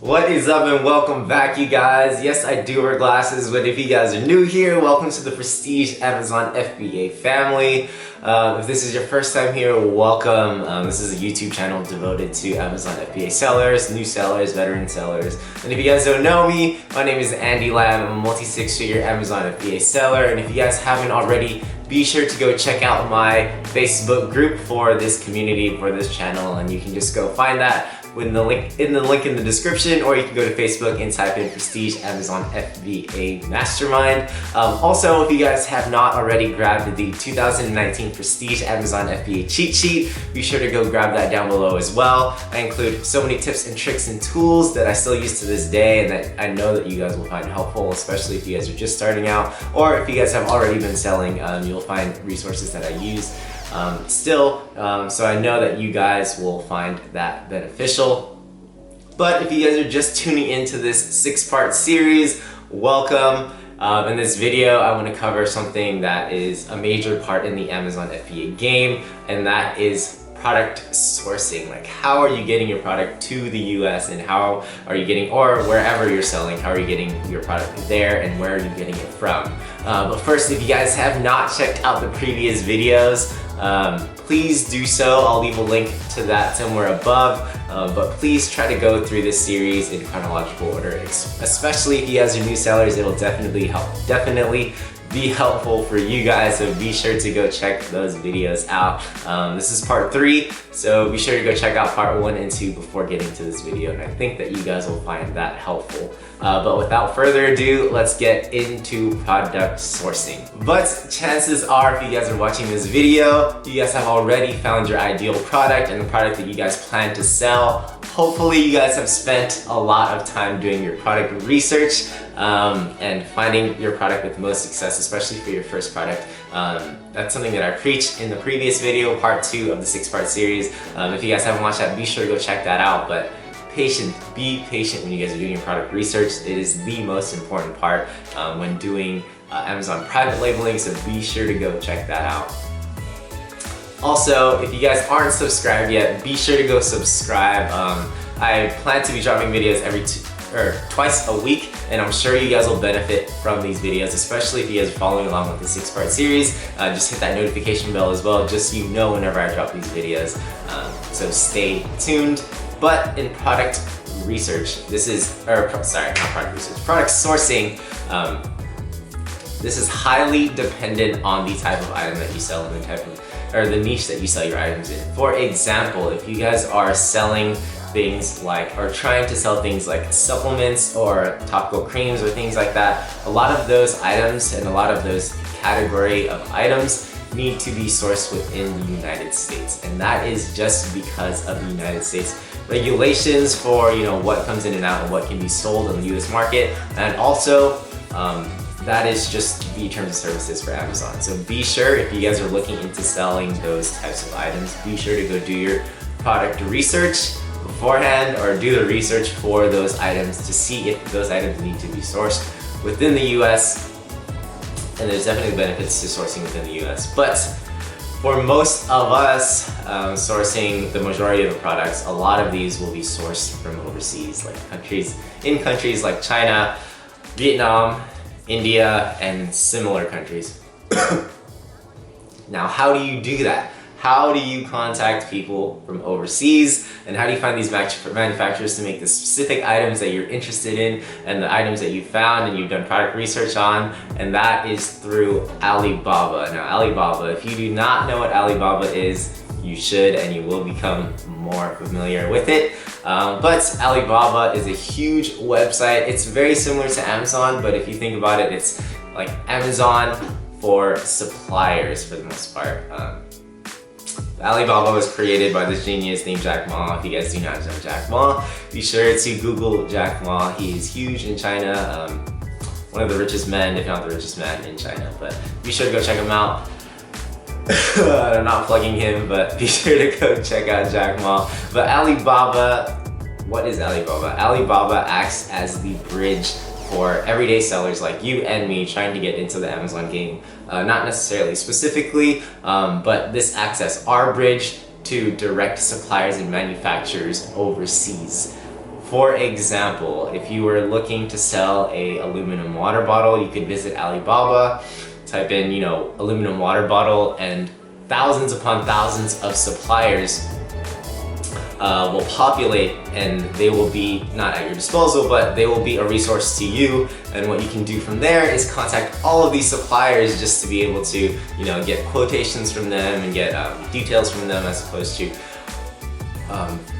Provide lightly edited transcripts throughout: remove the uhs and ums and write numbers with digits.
What is up and welcome back, you guys. Yes, I do wear glasses, but if you guys are new here, welcome to the Prestige Amazon FBA family. If this is your first time here, welcome. This is a YouTube channel devoted to Amazon FBA sellers, new sellers, veteran sellers. And if you guys don't know me, my name is Andy Lam. I'm a multi-six-figure Amazon FBA seller. And if you guys haven't already, be sure to go check out my Facebook group for this community, for this channel, and you can just go find that with the link in the description, or you can go to Facebook and type in Prestige Amazon FBA Mastermind. Also, if you guys have not already grabbed the 2019 Prestige Amazon FBA cheat sheet, be sure to go grab that down below as well. I include so many tips and tricks and tools that I still use to this day and that I know that you guys will find helpful, especially if you guys are just starting out, or if you guys have already been selling, you'll find resources that I use so I know that you guys will find that beneficial. But if you guys are just tuning into this 6-part series, welcome. In this video, I want to cover something that is a major part in the Amazon FBA game, and that is product sourcing. Like, how are you getting your product to the US, and how are you getting, or wherever you're selling, how are you getting your product there, and where are you getting it from? But first, if you guys have not checked out the previous videos, please do so. I'll leave a link to that somewhere above, but please try to go through this series in chronological order, especially if you guys are new sellers. It'll definitely be helpful for you guys, so be sure to go check those videos out. This is part 3, so be sure to go check out part 1 and 2 before getting to this video, and I think that you guys will find that helpful. But without further ado, let's get into product sourcing. But chances are, if you guys are watching this video, you guys have already found your ideal product and the product that you guys plan to sell. Hopefully you guys have spent a lot of time doing your product research and finding your product with the most success, especially for your first product. That's something that I preached in the previous video, part 2 of the 6-part series. If you guys haven't watched that, be sure to go check that out. But be patient when you guys are doing your product research. It is the most important part when doing Amazon private labeling, so be sure to go check that out. Also, if you guys aren't subscribed yet, be sure to go subscribe. I plan to be dropping videos twice a week, and I'm sure you guys will benefit from these videos, especially if you guys are following along with the 6-part series. Just hit that notification bell as well, just so you know whenever I drop these videos. So stay tuned. But in product research, product sourcing, this is highly dependent on the type of item that you sell and the niche that you sell your items in. For example, if you guys are selling things like, or trying to sell things like supplements or topical creams or things like that, a lot of those items and a lot of those category of items need to be sourced within the United States. And that is just because of the United States regulations for, what comes in and out and what can be sold in the US market. And also, that is just the terms of services for Amazon. So be sure, if you guys are looking into selling those types of items, be sure to go do your product research beforehand, or do the research for those items to see if those items need to be sourced within the US. And there's definitely benefits to sourcing within the US. But for most of us sourcing the majority of the products, a lot of these will be sourced from overseas, like countries like China, Vietnam, India, and similar countries. Now, how do you do that? How do you contact people from overseas, and how do you find these manufacturers to make the specific items that you're interested in and the items that you found and you've done product research on? And that is through Alibaba. Now, Alibaba, if you do not know what Alibaba is, you should, and you will become more familiar with it. But Alibaba is a huge website. It's very similar to Amazon, but if you think about it, it's like Amazon for suppliers for the most part. Alibaba was created by this genius named Jack Ma. If you guys do not know Jack Ma, be sure to Google Jack Ma. He is huge in China, one of the richest men, if not the richest man in China. But be sure to go check him out. I'm not plugging him, but be sure to go check out Jack Ma. But Alibaba, what is Alibaba? Alibaba acts as the bridge for everyday sellers like you and me trying to get into the Amazon game. Not necessarily specifically, but this acts as our bridge to direct suppliers and manufacturers overseas For example, if you were looking to sell a aluminum water bottle, you could visit Alibaba, type in, aluminum water bottle, and thousands upon thousands of suppliers will populate, and they will be not at your disposal, but they will be a resource to you. And what you can do from there is contact all of these suppliers just to be able to, get quotations from them and get details from them, as opposed to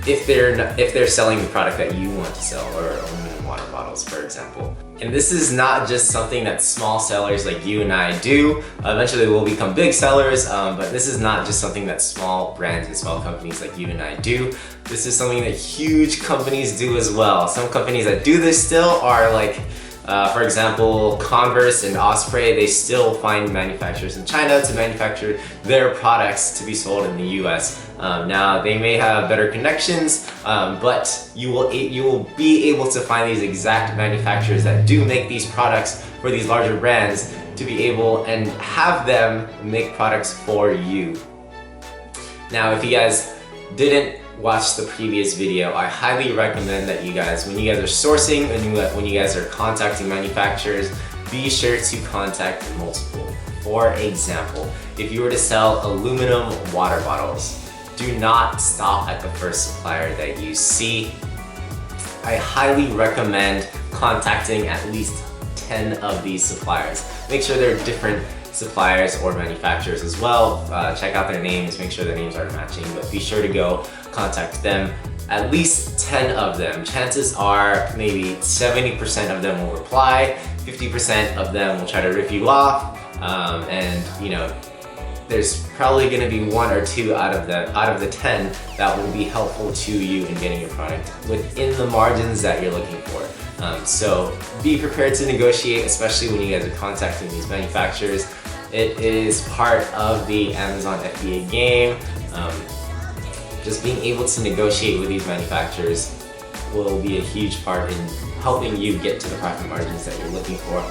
if they're selling the product that you want to sell, or aluminum water bottles, for example. And this is not just something that small sellers like you and I do. Eventually we'll become big sellers, but this is not just something that small brands and small companies like you and I do. This is something that huge companies do as well. Some companies that do this still are like, for example, Converse and Osprey. They still find manufacturers in China to manufacture their products to be sold in the US. Now they may have better connections, but you will be able to find these exact manufacturers that do make these products for these larger brands, to be able and have them make products for you. Now, if you guys didn't watch the previous video, I highly recommend that you guys, when you guys are sourcing and when you guys are contacting manufacturers, be sure to contact multiple. For example, if you were to sell aluminum water bottles, do not stop at the first supplier that you see. I highly recommend contacting at least 10 of these suppliers. Make sure they're different suppliers or manufacturers as well. Check out their names, make sure their names are matching, but be sure to go contact them, at least 10 of them. Chances are maybe 70% of them will reply, 50% of them will try to rip you off, and there's probably going to be 1 or 2 out of the 10 that will be helpful to you in getting your product within the margins that you're looking for. So be prepared to negotiate, especially when you guys are contacting these manufacturers. It is part of the Amazon FBA game. Just being able to negotiate with these manufacturers will be a huge part in helping you get to the profit margins that you're looking for.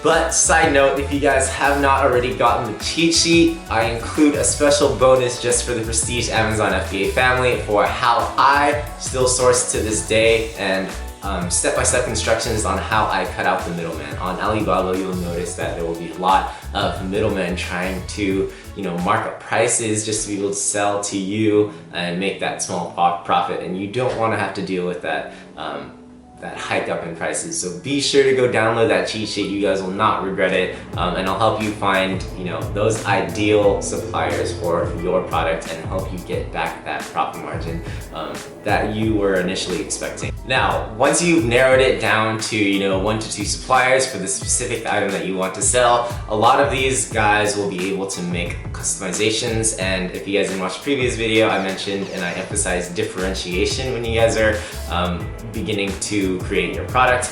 But side note, if you guys have not already gotten the cheat sheet, I include a special bonus just for the Prestige Amazon FBA family for how I still source to this day, and step-by-step instructions on how I cut out the middleman. On Alibaba, you'll notice that there will be a lot of middlemen trying to, mark up prices just to be able to sell to you and make that small profit, and you don't want to have to deal with that hike up in prices. So be sure to go download that cheat sheet. You guys will not regret it, and I'll help you find those ideal suppliers for your product and help you get back that profit margin that you were initially expecting. Now, once you've narrowed it down to 1 to 2 suppliers for the specific item that you want to sell, a lot of these guys will be able to make customizations. And if you guys didn't watch the previous video, I mentioned and I emphasized differentiation when you guys are beginning to create your product.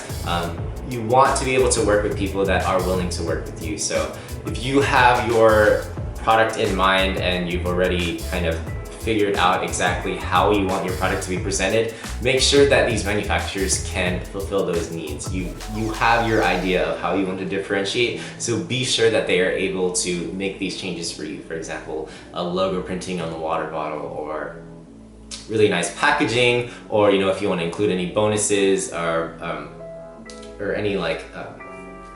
You want to be able to work with people that are willing to work with you. So if you have your product in mind and you've already kind of figured out exactly how you want your product to be presented, make sure that these manufacturers can fulfill those needs. You have your idea of how you want to differentiate, so be sure that they are able to make these changes for you. For example, a logo printing on the water bottle, or really nice packaging, or if you want to include any bonuses or any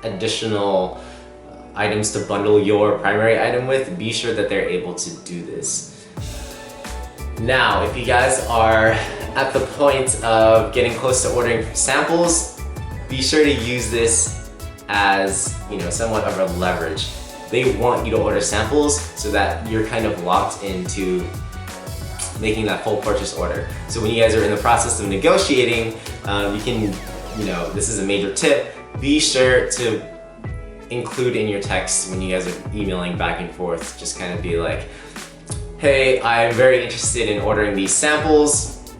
additional items to bundle your primary item with, be sure that they're able to do this. Now, if you guys are at the point of getting close to ordering samples, be sure to use this as somewhat of a leverage. They want you to order samples so that you're kind of locked into making that full purchase order. So when you guys are in the process of negotiating, you can, this is a major tip, be sure to include in your text when you guys are emailing back and forth, just kind of be like, hey, I'm very interested in ordering these samples.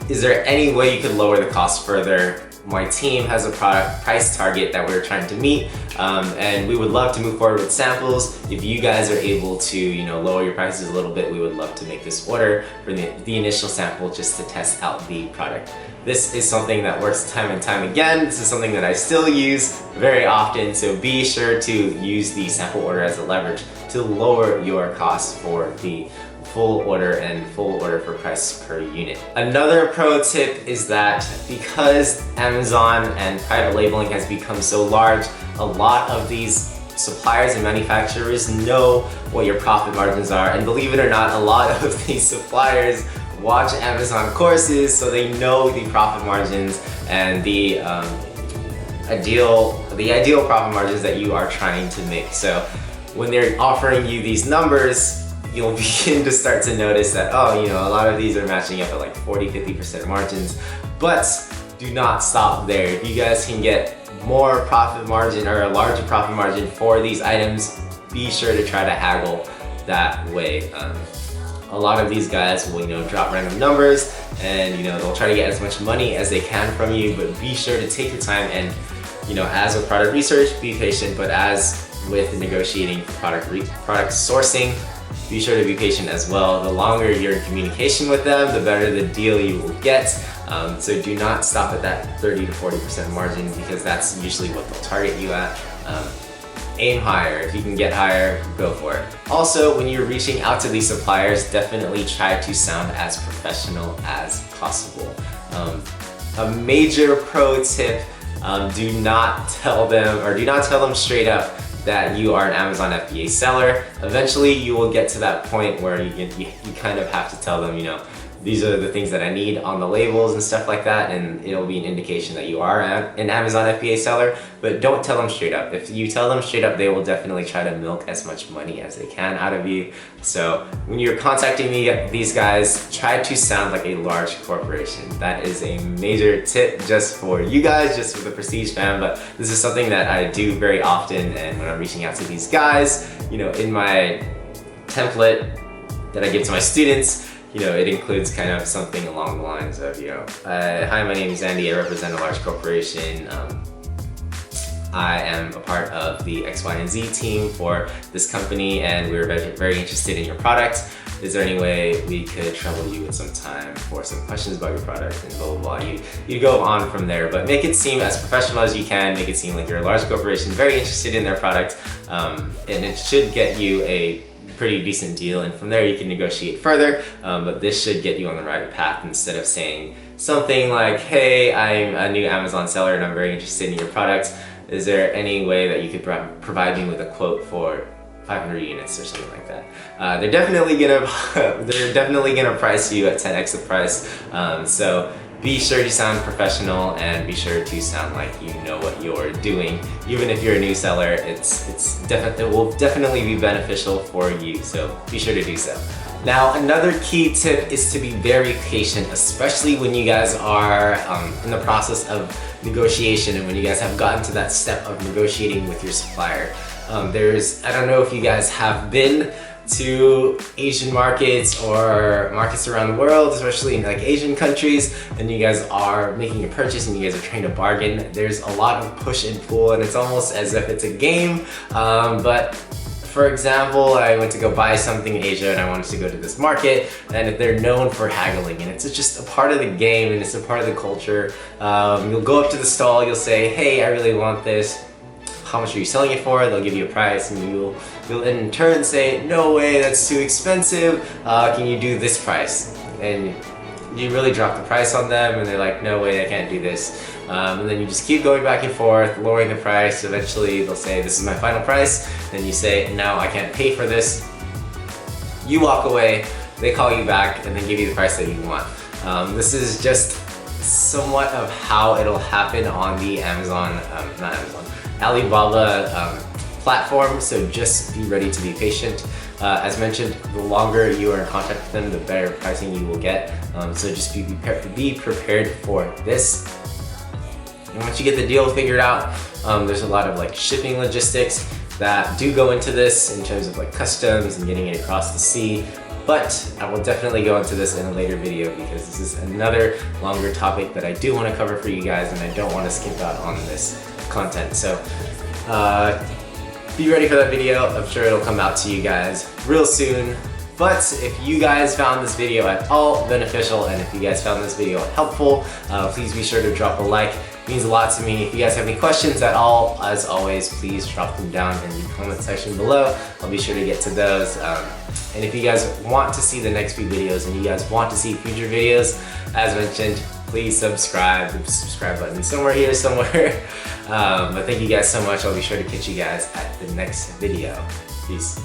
Is there any way you could lower the cost further? My team has a product price target that we're trying to meet, and we would love to move forward with samples. If you guys are able to, lower your prices a little bit, we would love to make this order for the initial sample just to test out the product. This is something that works time and time again. This is something that I still use very often, so be sure to use the sample order as a leverage to lower your costs for the full order and full order for price per unit. Another pro tip is that because Amazon and private labeling has become so large, a lot of these suppliers and manufacturers know what your profit margins are, and believe it or not, a lot of these suppliers watch Amazon courses, so they know the profit margins and the ideal profit margins that you are trying to make. So when they're offering you these numbers, you'll begin to start to notice that, oh, you know, a lot of these are matching up at like 40-50% margins. But do not stop there. If you guys can get more profit margin or a larger profit margin for these items, be sure to try to haggle that way. A lot of these guys will, you know, drop random numbers, and you know, they'll try to get as much money as they can from you, but be sure to take your time and, you know, as with product research, be patient, but as with negotiating for product sourcing, be sure to be patient as well. The longer you're in communication with them, the better the deal you will get. So do not stop at that 30-40% margin, because that's usually what they'll target you at. Aim higher. If you can get higher, go for it. Also, when you're reaching out to these suppliers, definitely try to sound as professional as possible. A major pro tip, do not tell them straight up that you are an Amazon FBA seller. Eventually you will get to that point where you kind of have to tell them, you know, these are the things that I need on the labels and stuff like that, and it'll be an indication that you are an Amazon FBA seller, but don't tell them straight up. If you tell them straight up, they will definitely try to milk as much money as they can out of you. So when you're contacting these guys, try to sound like a large corporation. That is a major tip just for you guys, just for the Prestige fam, but this is something that I do very often, and when I'm reaching out to these guys, you know, in my template that I give to my students, you know, it includes kind of something along the lines of, you know, hi, my name is Andy, I represent a large corporation. I am a part of the X, Y, and Z team for this company, and we're very interested in your product. Is there any way we could trouble you with some time for some questions about your product, and blah, blah, blah. You go on from there, but make it seem as professional as you can, make it seem like you're a large corporation, very interested in their product, and it should get you a pretty decent deal, and from there you can negotiate further, but this should get you on the right path instead of saying something like, hey, I'm a new Amazon seller and I'm very interested in your product. Is there any way that you could provide me with a quote for 500 units or something like that? They're definitely gonna price you at 10x the price. So be sure to sound professional and be sure to sound like you know what you're doing. Even if you're a new seller, it will definitely be beneficial for you, so be sure to do so. Now, another key tip is to be very patient, especially when you guys are in the process of negotiation and when you guys have gotten to that step of negotiating with your supplier. I don't know if you guys have been to Asian markets or markets around the world, especially in like Asian countries, and you guys are making a purchase and you guys are trying to bargain. There's a lot of push and pull, and it's almost as if it's a game. But for example, I went to go buy something in Asia and I wanted to go to this market, and they're known for haggling, and it's just a part of the game and it's a part of the culture. You'll go up to the stall, you'll say, hey, I really want this. How much are you selling it for? They'll give you a price, and you'll in turn say, no way, that's too expensive. Can you do this price? And you really drop the price on them, and they're like, no way, I can't do this. And then you just keep going back and forth, lowering the price. Eventually they'll say, this is my final price. Then you say, no, I can't pay for this. You walk away, they call you back, and then give you the price that you want. This is just somewhat of how it'll happen on the Alibaba platform, so just be ready to be patient. As mentioned, the longer you are in contact with them, the better pricing you will get. So just be prepared for this. And once you get the deal figured out, there's a lot of like shipping logistics that do go into this in terms of like customs and getting it across the sea. But I will definitely go into this in a later video because this is another longer topic that I do want to cover for you guys, and I don't want to skip out on this content. So be ready for that video. I'm sure it'll come out to you guys real soon. But if you guys found this video at all beneficial, and if you guys found this video helpful, please be sure to drop a like. It means a lot to me. If you guys have any questions at all, as always, please drop them down in the comment section below. I'll be sure to get to those. And if you guys want to see the next few videos and you guys want to see future videos, as mentioned, please subscribe. The subscribe button is somewhere here, somewhere. But thank you guys so much. I'll be sure to catch you guys at the next video. Peace.